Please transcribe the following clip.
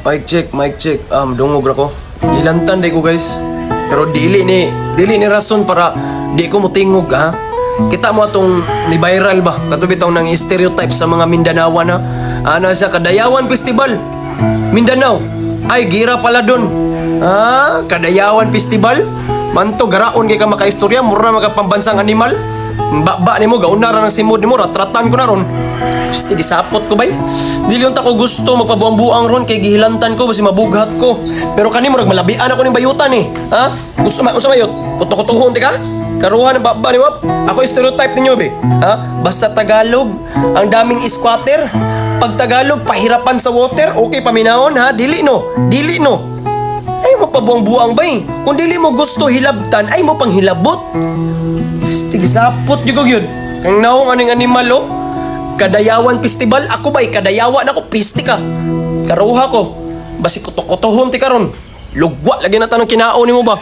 Mic check, mic check. Dungog ra ko. Ilantan day ko guys. Pero dili ni rason para di ko mutingog ha. Kita mo atong ni viral ba? Katubitaw ng stereotype sa mga Mindanawan ha. Ana sa Kadayawan Festival. Mindanao. Ay gira pala dun. Kadayawan Festival. Manto garaon kay ka makaistorya mura magapambansang animal. Ba nimo gaunara ng simod nimo ratratan ko na ron. Gusto disapot ko bay. Dili unta ko gusto magpabuang-buang ron kay gihilantan ko basi mabughat ko. Pero kani murag malabian ako ning bayutan eh. Ha? Gusto usa mayot. Kuto-kutohon ti ka? Karuhan ng baba nimo. Ako stereotype ninyo be. Ha? Basta Tagalog, ang daming squatter. Pag Tagalog pahirapan sa water, okay paminahon ha. Dili no. Ay mo pabuang-buang bay. Kung dili mo gusto hilabtan, ay mo pang hilabot. Stigsapot yung yun. Kang naong aning animal oh. Kadayawan Festival. Ako ba'y kadayawan ako. Pisti ka. Karuha ko. Basi kutokotohon ti karon. Lugwa lagi na tanong kinaon ni mo ba?